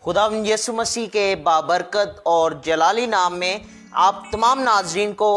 खुदावंद यीशु मसीह के बाबरकत और जलाली नाम में आप तमाम नाजरीन को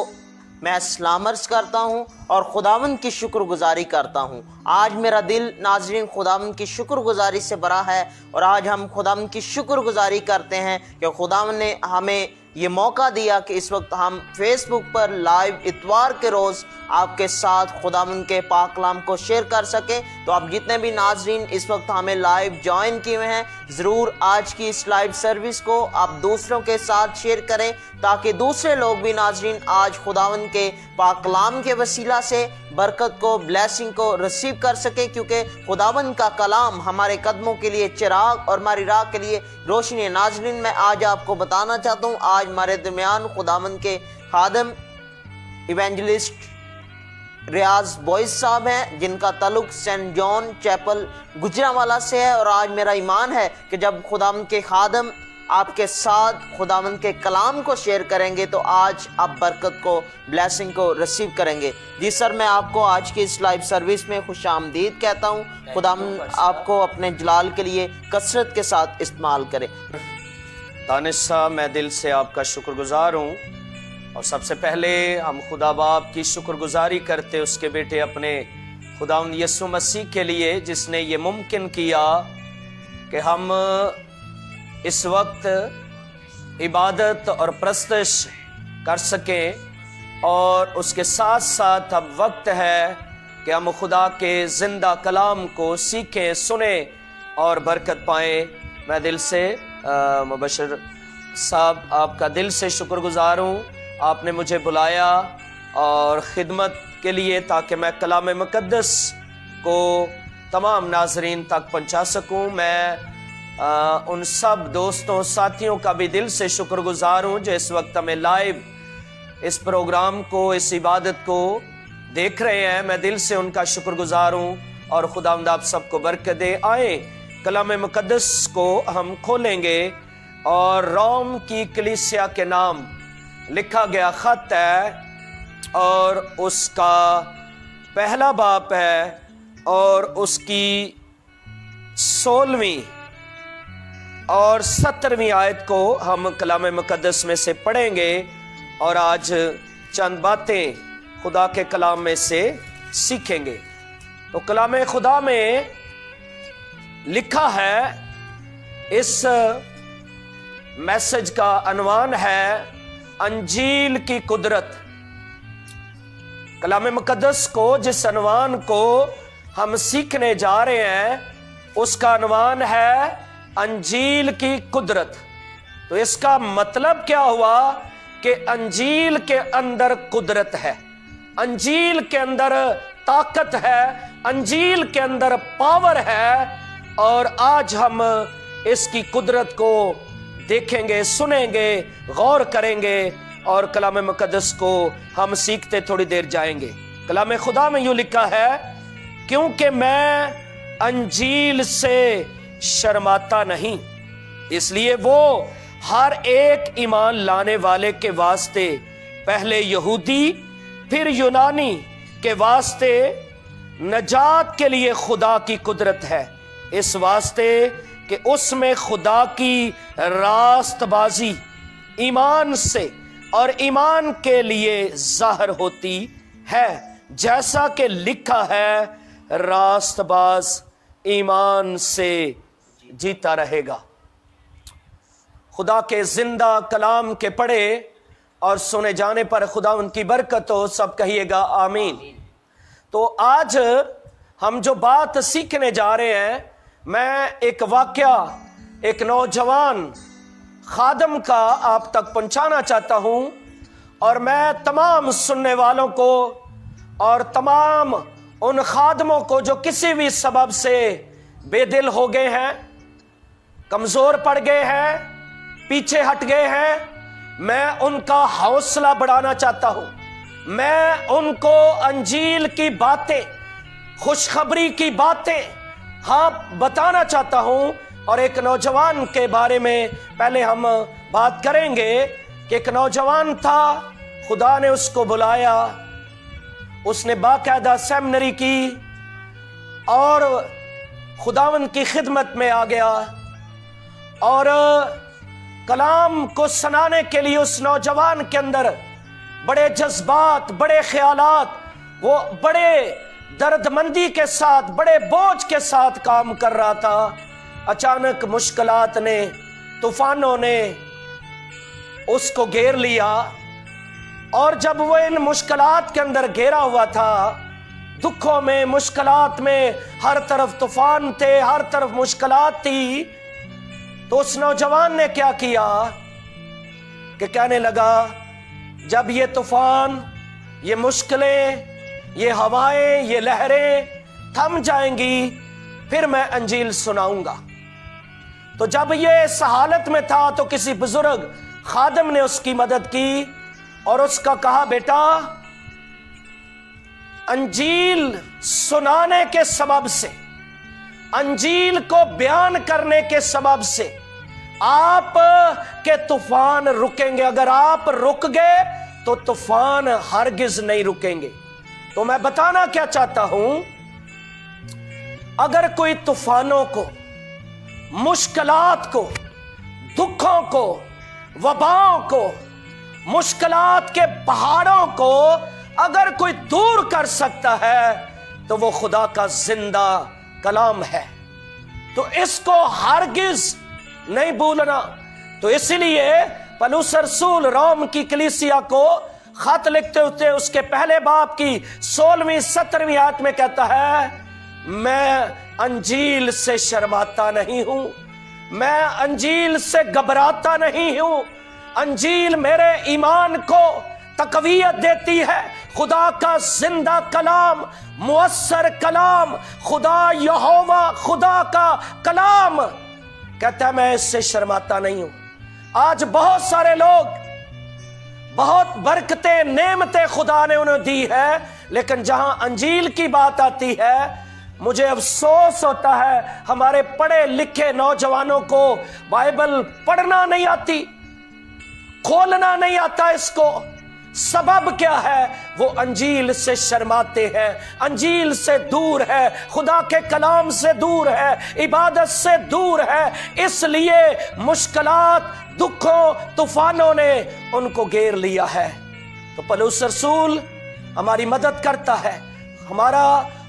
मैं सलाम अर्ज़ करता हूँ और खुदावंद की शुक्रगुजारी करता हूँ। आज मेरा दिल नाजरीन खुदावंद की शुक्रगुजारी से भरा है और आज हम खुदावंद की शुक्रगुजारी करते हैं कि खुदावंद ने हमें ये मौका दिया कि इस वक्त हम फेसबुक पर लाइव इतवार के रोज़ आपके साथ खुदावंद के पाक कलाम को शेयर कर सकें। तो आप जितने भी नाजरीन इस वक्त हमें लाइव ज्वाइन किए हुए हैं, ज़रूर आज की इस लाइव सर्विस को आप दूसरों के साथ शेयर करें ताकि दूसरे लोग भी नाजरीन आज खुदावंद के पाक कलाम के वसीला से बरकत को, ब्लेसिंग को रिसीव कर सके, क्योंकि खुदावंद का कलाम हमारे कदमों के लिए चिराग और हमारी राह के लिए रोशनी है। नाजरीन, मैं आज आपको बताना चाहता हूँ, आज हमारे दरमियान खुदावंद के खादम इवेंजलिस्ट रियाज बॉयज साहब हैं, जिनका ताल्लुक सेंट जॉन चैपल गुजरांवाला से है। और आज मेरा ईमान है कि जब खुदावंद के खादम आपके साथ खुदावंद के कलाम को शेयर करेंगे तो आज आप बरकत को, ब्लेसिंग को रिसीव करेंगे। जी सर, मैं आपको आज की इस लाइव सर्विस में खुश आमदीद कहता हूँ। खुदावंद आपको अपने जलाल के लिए कसरत के साथ इस्तेमाल करे। दानिश साहब, मैं दिल से आपका शुक्रगुजार हूँ और सबसे पहले हम खुदा बाप की शुक्रगुजारी करते उसके बेटे अपने खुदावंद यीशु मसीह के लिए, जिसने ये मुमकिन किया कि हम इस वक्त इबादत और प्रस्तश कर सकें। और उसके साथ साथ अब वक्त है कि हम खुदा के ज़िंदा कलाम को सीखें, सुने और बरकत पाएँ। मैं दिल से मुबशर साहब आपका दिल से शुक्रगुजार हूँ। आपने मुझे बुलाया और ख़िदमत के लिए ताकि मैं कलाम मुक़द्दस को तमाम नाज़रीन तक पहुँचा सकूँ। मैं उन सब दोस्तों साथियों का भी दिल से शुक्रगुजार हूँ जो इस वक्त हमें लाइव इस प्रोग्राम को, इस इबादत को देख रहे हैं। मैं दिल से उनका शुक्रगुजार हूँ और खुदावंद आप सबको बरकत दे। आए कलाम मुक़द्दस को हम खोलेंगे और रोम की कलीसिया के नाम लिखा गया ख़त है और उसका पहला बाब है और उसकी 16वीं और 17वीं आयत को हम कलाम मुक़द्दस में से पढ़ेंगे और आज चंद बातें खुदा के कलाम में से सीखेंगे। तो कलाम खुदा में लिखा है, इस मैसेज का अनवान है अंजील की कुदरत। कलाम मुक़द्दस को, जिस अनवान को हम सीखने जा रहे हैं, उसका अनवान है अंजील की कुदरत। तो इसका मतलब क्या हुआ कि अंजील के अंदर कुदरत है, अंजील के अंदर ताकत है, अंजील के अंदर पावर है। और आज हम इसकी कुदरत को देखेंगे, सुनेंगे, गौर करेंगे और कलाम मुक़द्दस को हम सीखते थोड़ी देर जाएंगे। कलाम खुदा में यूं लिखा है, क्योंकि मैं अंजील से शर्माता नहीं, इसलिए वो हर एक ईमान लाने वाले के वास्ते, पहले यहूदी फिर यूनानी के वास्ते नजात के लिए खुदा की कुदरत है, इस वास्ते कि उसमें खुदा की रास्तबाजी ईमान से और ईमान के लिए ज़ाहिर होती है, जैसा कि लिखा है, रास्तबाज ईमान से जीता रहेगा। खुदा के जिंदा कलाम के पढ़े और सुने जाने पर खुदा उनकी बरकत हो। सब कहिएगा आमीन। तो आज हम जो बात सीखने जा रहे हैं, मैं एक वाकया, एक नौजवान खादम का आप तक पहुंचाना चाहता हूं और मैं तमाम सुनने वालों को और तमाम उन खादमों को जो किसी भी सबब से बेदिल हो गए हैं, कमजोर पड़ गए हैं, पीछे हट गए हैं, मैं उनका हौसला बढ़ाना चाहता हूं। मैं उनको अंजील की बातें, खुशखबरी की बातें बताना चाहता हूं। और एक नौजवान के बारे में पहले हम बात करेंगे कि एक नौजवान था, खुदा ने उसको बुलाया, उसने बाकायदा सेमिनरी की और खुदावंद की खिदमत में आ गया اور کلام کو سنانے کے لیے اس نوجوان کے اندر بڑے جذبات، بڑے خیالات، وہ بڑے درد مندی کے ساتھ، بڑے بوجھ کے ساتھ کام کر رہا تھا۔ اچانک مشکلات نے، طوفانوں نے اس کو گھیر لیا، اور جب وہ ان مشکلات کے اندر گھیرا ہوا تھا، دکھوں میں، مشکلات میں، ہر طرف طوفان تھے، ہر طرف مشکلات تھی، تو اس نوجوان نے کیا کیا کہ کہنے لگا جب یہ طوفان، یہ مشکلیں، یہ ہوائیں، یہ لہریں تھم جائیں گی پھر میں انجیل سناؤں گا۔ تو جب یہ اس حالت میں تھا تو کسی بزرگ خادم نے اس کی مدد کی اور اس کا کہا بیٹا انجیل سنانے کے سبب سے، انجیل کو بیان کرنے کے سبب سے آپ کے طوفان رکیں گے۔ اگر آپ رک گئے تو طوفان ہرگز نہیں رکیں گے۔ تو میں بتانا کیا چاہتا ہوں، اگر کوئی طوفانوں کو، مشکلات کو، دکھوں کو، وباؤں کو، مشکلات کے پہاڑوں کو اگر کوئی دور کر سکتا ہے تو وہ خدا کا زندہ کلام ہے۔ تو اس کو ہرگز نہیں بھولنا۔ تو اسی لیے پولس رسول روم کی کلیسیا کو خط لکھتے ہوتے اس کے پہلے باب کی 16ویں 17ویں آیت میں کہتا ہے میں انجیل سے شرماتا نہیں ہوں، میں انجیل سے گھبراتا نہیں ہوں۔ انجیل میرے ایمان کو تقویت دیتی ہے۔ خدا کا زندہ کلام، مؤثر کلام، خدا یہوہ، خدا کا کلام کہتا ہے میں اس سے شرماتا نہیں ہوں۔ آج بہت سارے لوگ، بہت برکتیں، نعمتیں خدا نے انہیں دی ہے، لیکن جہاں انجیل کی بات آتی ہے مجھے افسوس ہوتا ہے ہمارے پڑھے لکھے نوجوانوں کو بائبل پڑھنا نہیں آتی، کھولنا نہیں آتا۔ اس کو سبب کیا ہے؟ وہ انجیل سے شرماتے ہیں، انجیل سے دور ہے، خدا کے کلام سے دور ہے، عبادت سے دور ہے، اس لیے مشکلات، دکھوں، طوفانوں نے ان کو گھیر لیا ہے۔ تو پولس رسول ہماری مدد کرتا ہے، ہمارا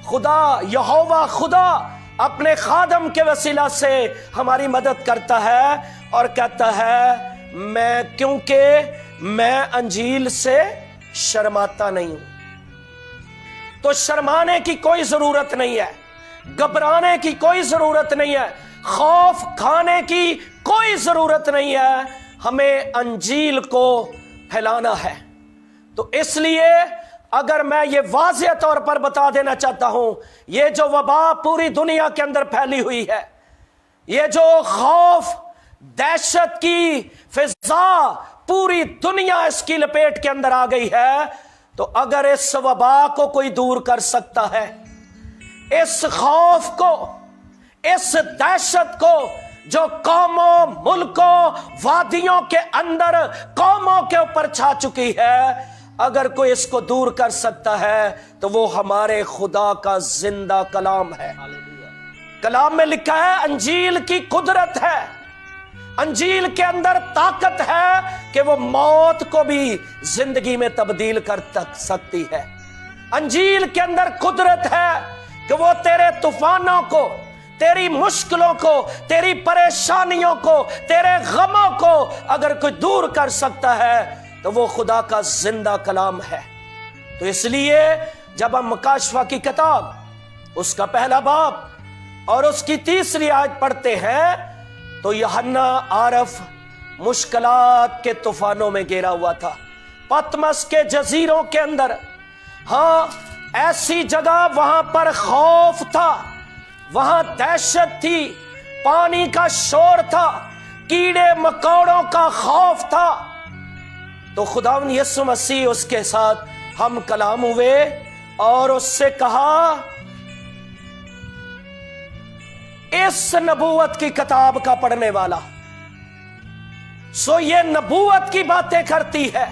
خدا یہوہ خدا اپنے خادم کے وسیلہ سے ہماری مدد کرتا ہے اور کہتا ہے میں کیونکہ میں انجیل سے شرماتا نہیں ہوں۔ تو شرمانے کی کوئی ضرورت نہیں ہے، گھبرانے کی کوئی ضرورت نہیں ہے، خوف کھانے کی کوئی ضرورت نہیں ہے۔ ہمیں انجیل کو پھیلانا ہے۔ تو اس لیے اگر میں یہ واضح طور پر بتا دینا چاہتا ہوں، یہ جو وبا پوری دنیا کے اندر پھیلی ہوئی ہے، یہ جو خوف، دہشت کی فضا پوری دنیا اس کی لپیٹ کے اندر آ گئی ہے، تو اگر اس وبا کو کوئی دور کر سکتا ہے، اس خوف کو، اس دہشت کو جو قوموں، ملکوں، وادیوں کے اندر قوموں کے اوپر چھا چکی ہے، اگر کوئی اس کو دور کر سکتا ہے تو وہ ہمارے خدا کا زندہ کلام ہے۔ کلام میں لکھا ہے انجیل کی قدرت ہے، انجیل کے اندر طاقت ہے کہ وہ موت کو بھی زندگی میں تبدیل کر سکتی ہے۔ انجیل کے اندر قدرت ہے کہ وہ تیرے طوفانوں کو، تیری مشکلوں کو، تیری پریشانیوں کو، تیرے غموں کو اگر کوئی دور کر سکتا ہے تو وہ خدا کا زندہ کلام ہے۔ تو اس لیے جب ہم مکاشفہ کی کتاب اس کا پہلا باب اور اس کی 3 آیت پڑھتے ہیں تو یوحنا عارف مشکلات کے طوفانوں میں گھیرا ہوا تھا، پتمس کے جزیروں کے اندر، ہاں ایسی جگہ وہاں پر خوف تھا، وہاں دہشت تھی، پانی کا شور تھا، کیڑے مکوڑوں کا خوف تھا۔ تو خداوند یسوع مسیح اس کے ساتھ ہم کلام ہوئے اور اس سے کہا اس نبوت کی کتاب کا پڑھنے والا، سو یہ نبوت کی باتیں کرتی ہے،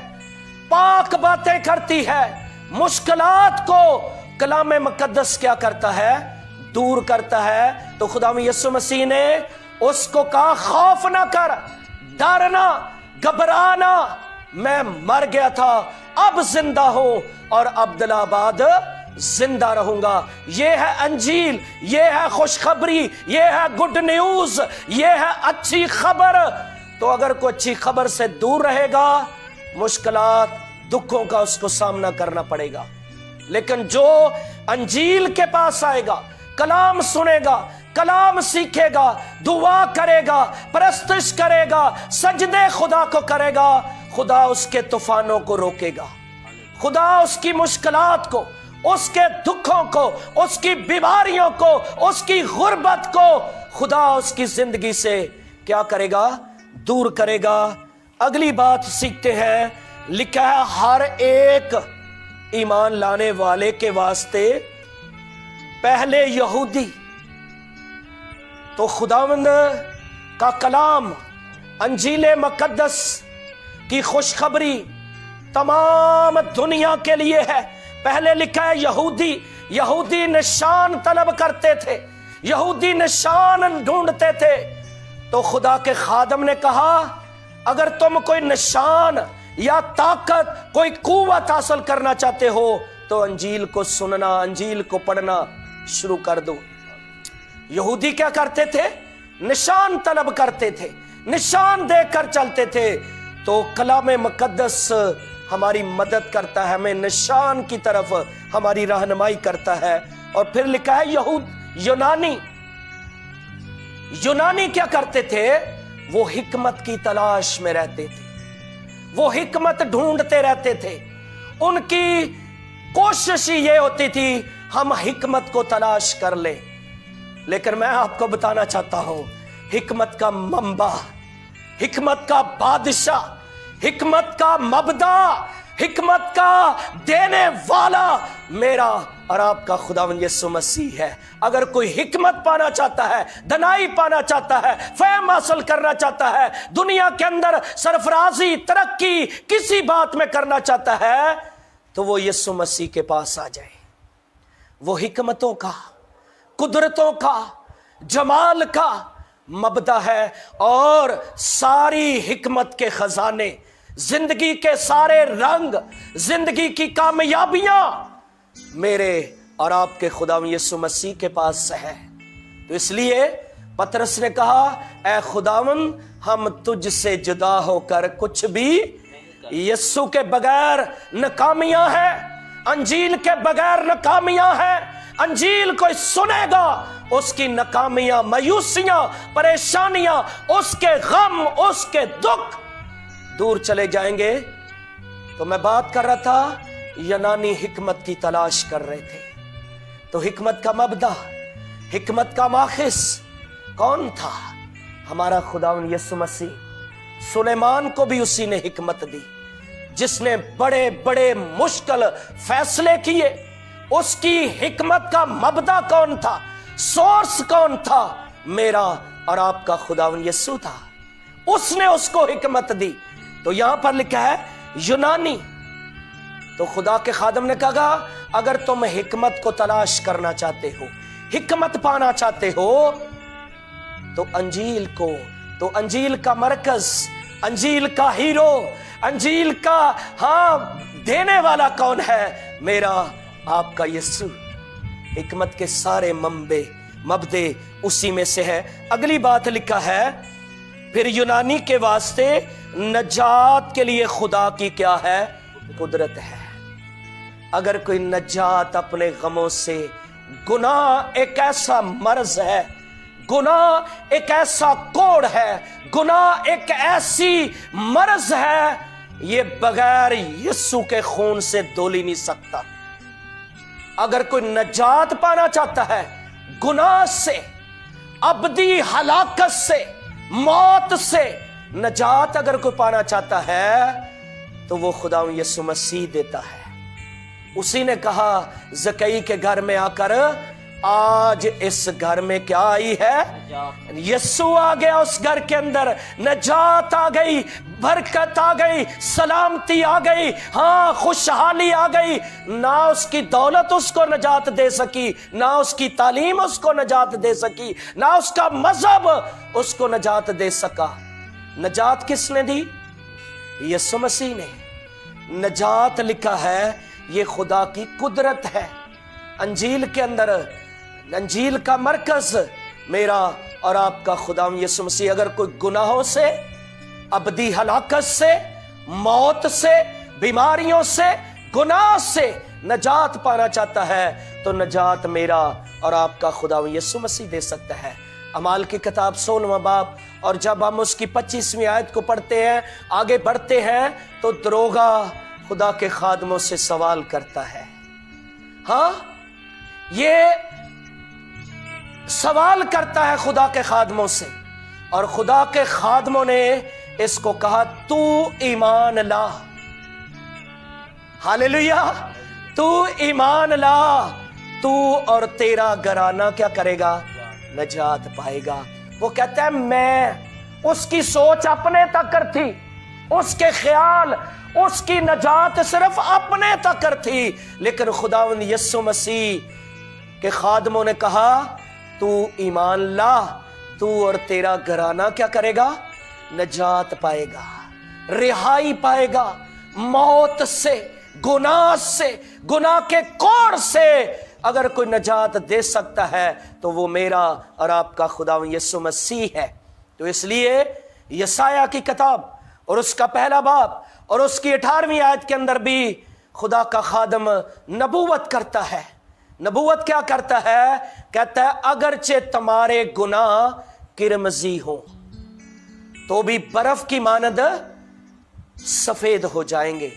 پاک باتیں کرتی ہے، مشکلات کو کلام مقدس کیا کرتا ہے؟ دور کرتا ہے۔ تو خداوند یسوع مسیح نے उसको कहा खौफ ना कर, डरना, घबराना, मैं मर गया था, अब जिंदा हूं और अब्दुल्लाबाद जिंदा रहूंगा। ये है अंजील, ये है खुशखबरी, ये है गुड न्यूज, ये है अच्छी खबर। तो अगर कोई अच्छी खबर से दूर रहेगा, मुश्किलात, दुखों का उसको सामना करना पड़ेगा। लेकिन जो अंजील के पास आएगा, कलाम सुनेगा, कलाम सीखेगा, दुआ करेगा, परस्तिश करेगा, सजदे खुदा को करेगा, खुदा उसके तूफानों को रोकेगा, खुदा उसकी मुश्किलात को, उसके दुखों को, उसकी बीमारियों को, उसकी गुर्बत को खुदा उसकी जिंदगी से क्या करेगा? दूर करेगा। अगली बात सीखते हैं, लिखा है हर एक ईमान लाने वाले के वास्ते पहले यहूदी। तो खुदावंद का कलाम, अंजील मुकद्दस की खुशखबरी तमाम दुनिया के लिए है। पहले लिखा है यहूदी, यहूदी निशान तलब करते थे, यहूदी निशान ढूंढते थे। तो खुदा के खादम ने कहा अगर तुम कोई निशान या ताकत, कोई कुव्वत हासिल करना चाहते हो तो अंजील को सुनना, अंजील को पढ़ना शुरू कर दो। यहूदी क्या करते थे? निशान तलब करते थे, निशान देखकर चलते थे। तो कलाम मुकद्दस हमारी मदद करता है, हमें निशान की तरफ हमारी रहनुमाई करता है। और फिर लिखा है यूनानी। यूनानी क्या करते थे? वो हिकमत की तलाश में रहते थे, वो हिकमत ढूंढते रहते थे। उनकी कोशिश ही ये होती थी हम हिकमत को तलाश कर ले। लेकिन मैं आपको बताना चाहता हूं, हिकमत का मंबा, हिकमत का बादशाह, हिकमत का मबदा, हिकमत का देने वाला मेरा और आपका खुदावंद यीशु मसीह है। अगर कोई हिकमत पाना चाहता है, धनाई पाना चाहता है, फहम हासिल करना चाहता है, दुनिया के अंदर सरफराजी, तरक्की किसी बात में करना चाहता है, तो वो यीशु मसीह के पास आ जाए। वो हिकमतों का, कुदरतों का, जमाल का मबदा है और सारी हिकमत के खजाने, जिंदगी के सारे रंग, जिंदगी की कामयाबियां मेरे और आपके खुदावंद यीशु मसीह के पास है। तो इसलिए पतरस ने कहा, ऐ खुदावंद हम तुझसे जुदा होकर कुछ भी, यीशु के बगैर नाकामियां हैं, अंजील के बगैर नाकामियां हैं। अंजील कोई सुनेगा, उसकी नाकामियां, मायूसियां, परेशानियां, उसके गम, उसके दुख दूर चले जाएंगे। तो मैं बात कर रहा था, यूनानी हिकमत की तलाश कर रहे थे। तो हिकमत का मबदा, हिकमत का माखिस कौन था? हमारा खुदावंद यीशु मसीह। सुलेमान को भी उसी ने हिकमत दी, जिसने बड़े बड़े मुश्किल फैसले किए। उसकी हिकमत का मबदा कौन था? सोर्स कौन था? मेरा और आपका खुदावंद यीशु था। उसने उसको हिकमत दी। तो यहां पर लिखा है यूनानी। तो खुदा के खादम ने कहा अगर तुम हिकमत को तलाश करना चाहते हो, हिकमत पाना चाहते हो, तो अंजील को, तो अंजील का मरकज, अंजील का हीरो, अंजील का देने वाला कौन है? मेरा आपका यीशु। हिकमत के सारे मबदे उसी में से है। अगली बात लिखा है, फिर यूनानी के वास्ते नजात के लिए खुदा की क्या है? कुदरत है। अगर कोई नजात अपने गमों से, गुनाह एक ऐसा मर्ज है, गुनाह एक ऐसा कोड़ है, गुनाह एक ऐसी मर्ज है, ये बगैर यीशु के खून से धुल नहीं सकता। अगर कोई नजात पाना चाहता है गुनाह से, अबदी हलाकत से, मौत से नजात अगर कोई पाना चाहता है, तो वो खुदा यीशु मसीह देता है। उसी ने कहा जकई के घर में आकर आज इस घर में क्या आई है? यीशु आ गया उस घर के अंदर, नजात आ गई, बरकत आ गई, सलामती आ गई, हाँ खुशहाली आ गई। ना उसकी दौलत उसको नजात दे सकी, ना उसकी तालीम उसको नजात दे सकी, ना उसका मजहब उसको नजात दे सका। नजात किसने दी? यीशु मसीह ने। नजात लिखा है ये खुदा की कुदरत है। अंजील के अंदर, अंजील का मरकज मेरा और आपका खुदा यीशु मसीह। अगर कोई गुनाहों से, अबदी हलाकत से, मौत से, बीमारियों से, गुनाह से नजात पाना चाहता है तो नजात मेरा और आपका खुदा यीशु मसीह दे सकता है। अमाल की किताब 16वां बाब, और जब हम उसकी 25वीं आयत को पढ़ते हैं, आगे बढ़ते हैं, तो दरोगा खुदा के खादमों से सवाल करता है। हाँ, ये सवाल करता है खुदा के खादमों से, और खुदा के खादमों ने इसको कहा तू ईमान ला। हालेलुया, तू ईमान ला, तू और तेरा घराना क्या करेगा? नजात पाएगा। वो कहता है मैं, उसकी सोच अपने तक थी, उसके ख्याल, उसकी नजात सिर्फ अपने तक थी, लेकिन खुदावंद यीशु मसीह के खादमों ने कहा तू ईमान ला, तू और तेरा घराना क्या करेगा? नजात पाएगा, रिहाई पाएगा मौत से, गुनाह से, गुनाह के कोड़ से। अगर कोई नजात दे सकता है तो वो मेरा और आपका खुदा यीशु मसीह है। तो इसलिए यसाया की किताब और उसका पहला बाब और उसकी 18वीं आयत के अंदर भी खुदा का खादम नबूवत करता है। नबूवत क्या करता है? कहता है अगरचे तुम्हारे गुनाह किरमजी हो तो भी बर्फ की मानद सफेद हो जाएंगे।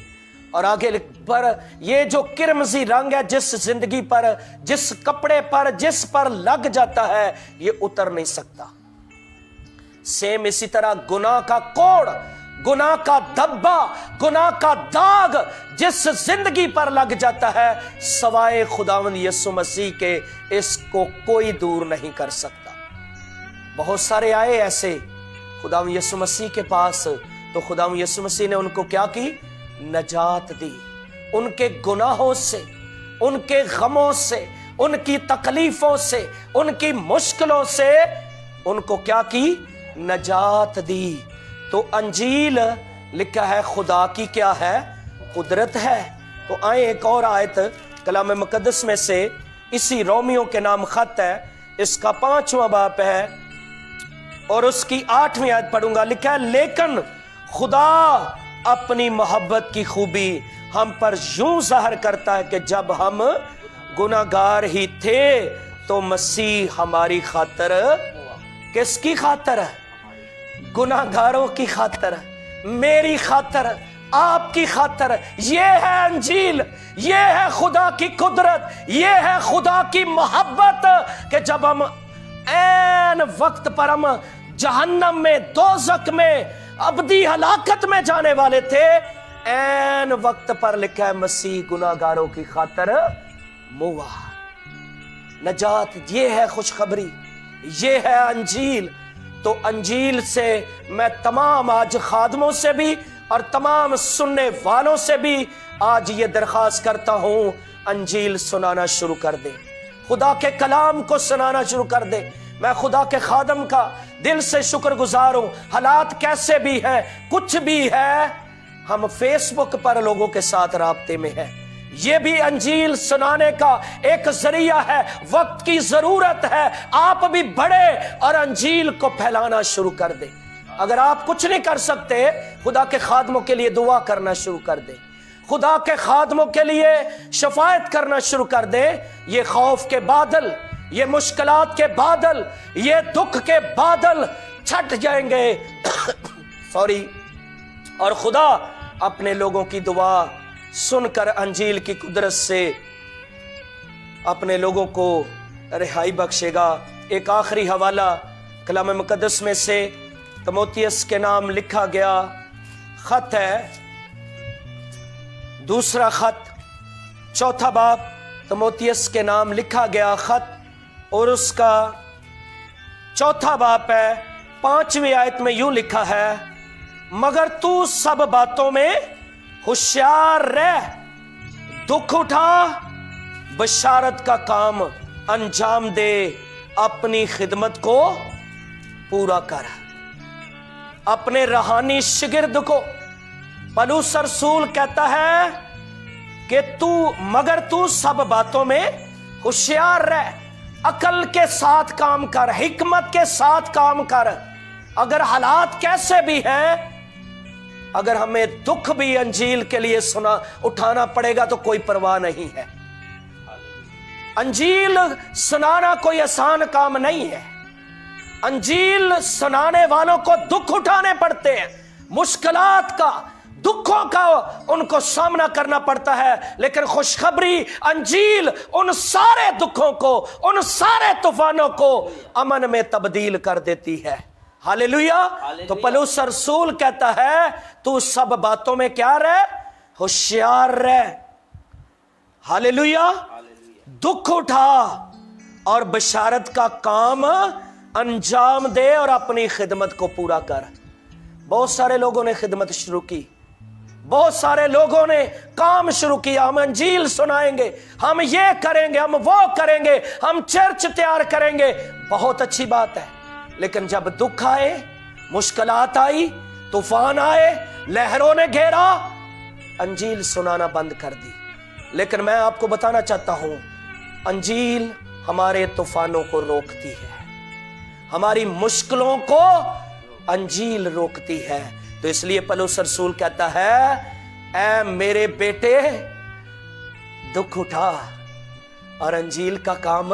और आगे पर ये जो किरमजी रंग है जिस जिंदगी पर, जिस कपड़े पर, जिस पर लग जाता है, ये उतर नहीं सकता। सेम इसी तरह गुनाह का कोड़, गुनाह का धब्बा, गुनाह का दाग जिस जिंदगी पर लग जाता है, सवाए खुदावंद यीशु मसीह के इसको कोई दूर नहीं कर सकता। बहुत सारे आए ऐसे खुदावंद यीशु मसीह के पास, तो खुदावंद यीशु मसीह ने उनको क्या की? नजात दी। उनके गुनाहों से, उनके गमों से, उनकी तकलीफों से, उनकी मुश्किलों से उनको क्या की? नजात दी। तो अंजील लिखा है खुदा की क्या है? कुदरत है। तो आए एक और आयत कलाम मुकद्दस में से, इसी रोमियो के नाम खत है, इसका 5वां बाब है और उसकी 8वीं आयत पढ़ूंगा। लिखा है लेकिन खुदा अपनी मोहब्बत की खूबी हम पर यूं जाहिर करता है कि जब हम गुनाहगार ही थे तो मसीह हमारी खातिर, किसकी खातिर? गुनाहगारों की खातिर, मेरी खातिर, आपकी खातिर। ये है अंजील, ये है खुदा की कुदरत, ये है खुदा की मोहब्बत कि जब हम ऐन वक्त पर हम जहन्नम में, दोज़ख में, अबदी हलाकत में जाने वाले थे, ऐन वक्त पर लिखा है मसीह गुनाहगारों की खातिर मुआ। नजात ये है खुशखबरी, ये है अंजील। तो अंजील से मैं तमाम आज खादमों से भी और तमाम सुनने वालों से भी आज ये दरख्वास्त करता हूं, अंजील सुनाना शुरू कर दे, खुदा के कलाम को सुनाना शुरू कर दे। मैं खुदा के खादम का दिल से शुक्रगुजार हूं। हालात कैसे भी है, कुछ भी है, हम फेसबुक पर लोगों के साथ राब्ते में हैं। ये भी अंजील सुनाने का एक जरिया है। वक्त की जरूरत है, आप भी बढ़े और अंजील को फैलाना शुरू कर दे। अगर आप कुछ नहीं कर सकते, खुदा के खादमों के लिए दुआ करना शुरू कर दे, खुदा के खादमों के लिए शफायत करना शुरू कर दे। ये खौफ के बादल, ये मुश्किलात के बादल, ये दुख के बादल छट जाएंगे सॉरी, और खुदा अपने लोगों की दुआ सुनकर अंजील की कुदरत से अपने लोगों को रिहाई बख्शेगा। एक आखिरी हवाला कलाम मुकद्दस में से तीमुथियुस के नाम लिखा गया खत है, दूसरा खत, चौथा बाब, तीमुथियुस के नाम लिखा गया खत और उसका 4 बाब है 5वीं आयत में यूं लिखा है, मगर तू सब बातों में होशियार रह, दुख उठा, बशारत का काम अंजाम दे, अपनी खिदमत को पूरा कर। अपने रूहानी शिगिर्द को पौलुस रसूल कहता है कि मगर तू सब बातों में होशियार रह, अकल के साथ काम कर, हिकमत के साथ काम कर। अगर हालात कैसे भी हैं, अगर हमें दुख भी अंजील के लिए उठाना पड़ेगा तो कोई परवाह नहीं है। अंजील सुनाना कोई आसान काम नहीं है। अंजील सुनाने वालों को दुख उठाने पड़ते हैं, मुश्किलात का, दुखों का उनको सामना करना पड़ता है। लेकिन खुशखबरी अंजील उन सारे दुखों को, उन सारे तूफानों को अमन में तब्दील कर देती है। हालेलुया। तो पौलुस रसूल कहता है तू सब बातों में क्या रह, होशियार रह। हालेलुया। दुख उठा और बशारत का काम अंजाम दे और अपनी खिदमत को पूरा कर। बहुत सारे लोगों ने खिदमत शुरू की, बहुत सारे लोगों ने काम शुरू किया, हम अंजील सुनाएंगे, हम ये करेंगे, हम वो करेंगे, हम चर्च तैयार करेंगे। बहुत अच्छी बात है, लेकिन जब दुख आए, मुश्किलात आई, तूफान आए, लहरों ने घेरा, अंजील सुनाना बंद कर दी। लेकिन मैं आपको बताना चाहता हूं, अंजील हमारे तूफानों को रोकती है, हमारी मुश्किलों को अंजील रोकती है। तो इसलिए पौलुस रसूल कहता है, ऐ मेरे बेटे दुख उठा और अंजील का काम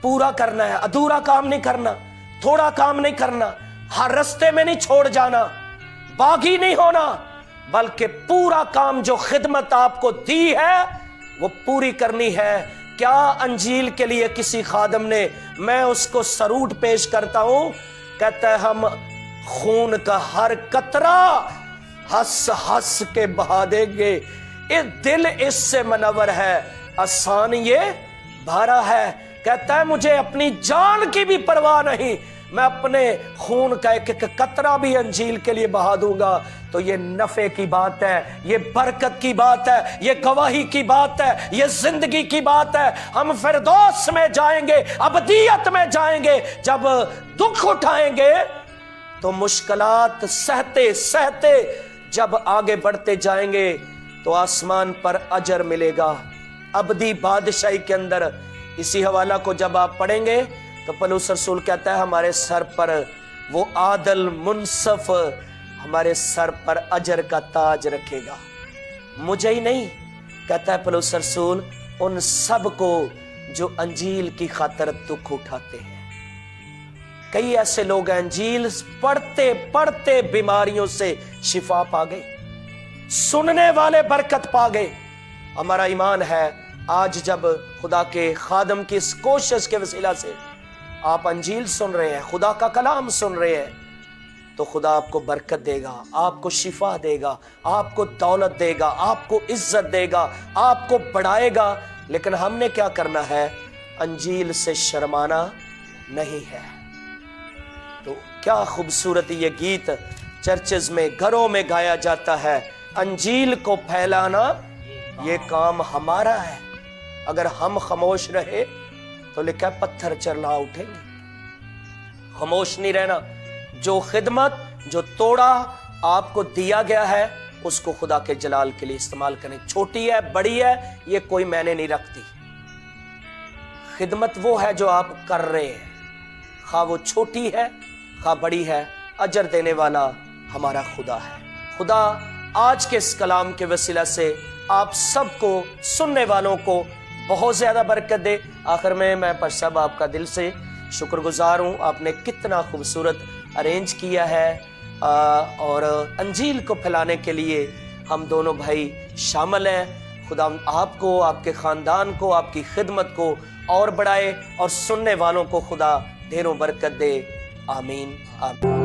पूरा करना है। अधूरा काम नहीं करना, थोड़ा काम नहीं करना, हर रास्ते में नहीं छोड़ जाना, बागी नहीं होना, बल्कि पूरा काम जो खिदमत आपको दी है वो पूरी करनी है। क्या अंजील के लिए किसी खादम ने, मैं उसको सरूट पेश करता हूं, कहता है हम खून का हर कतरा हंस हंस के बहा देंगे, ये दिल इससे मनवर है, आसान ये भारा है। कहता है मुझे अपनी जान की भी परवाह नहीं, मैं अपने खून का एक एक कतरा भी अंजील के लिए बहा दूंगा। तो ये नफे की बात है, ये बरकत की बात है, ये गवाही की बात है, ये जिंदगी की बात है। हम फिरदौस में जाएंगे, अबदियत में जाएंगे। जब दुख उठाएंगे तो मुश्किलात सहते सहते जब आगे बढ़ते जाएंगे तो आसमान पर अजर मिलेगा, अबदी बादशाही के अंदर। इसी हवाला को जब आप पढ़ेंगे तो पौलुस रसूल कहता है हमारे सर पर वो आदल मुनसफ हमारे सर पर अजर का ताज रखेगा। मुझे ही नहीं, कहता है पौलुस रसूल, उन सब को जो अंजील की खातिर दुख उठाते हैं। कई ऐसे लोग अंजील पढ़ते पढ़ते बीमारियों से शिफा पा गए, सुनने वाले बरकत पा गए। हमारा ईमान है आज जब खुदा के खादम की इस कोशिश के वसीला से आप अंजील सुन रहे हैं, खुदा का कलाम सुन रहे हैं, तो खुदा आपको बरकत देगा, आपको शिफा देगा, आपको दौलत देगा, आपको इज्जत देगा, आपको बढ़ाएगा। लेकिन हमने क्या करना है, अंजील से शर्माना नहीं है। तो क्या खूबसूरत ये गीत चर्चेज में, घरों में गाया जाता है, अंजील को फैलाना ये काम हमारा है। अगर हम खामोश रहे तो लिखा पत्थर चरला उठेंगे। खामोश नहीं रहना। जो खिदमत, जो तोड़ा आपको दिया गया है, उसको खुदा के जलाल के लिए इस्तेमाल करें। छोटी है, बड़ी है, ये कोई मैंने नहीं रखती। खिदमत वो है जो आप कर रहे हैं, खा वो छोटी है खा बड़ी है, अजर देने वाला हमारा खुदा है। खुदा आज के इस कलाम के वसीला से आप सबको, सुनने वालों को बहुत ज्यादा बरकत दे। आखिर में मैं पर सब आपका दिल से शुक्रगुजार हूँ। आपने कितना खूबसूरत अरेंज किया है और अंजील को फैलाने के लिए हम दोनों भाई शामिल हैं। खुदा आपको, आपके खानदान को, आपकी खिदमत को और बढ़ाए और सुनने वालों को खुदा ढेरों बरकत दे। आमीन आमीन।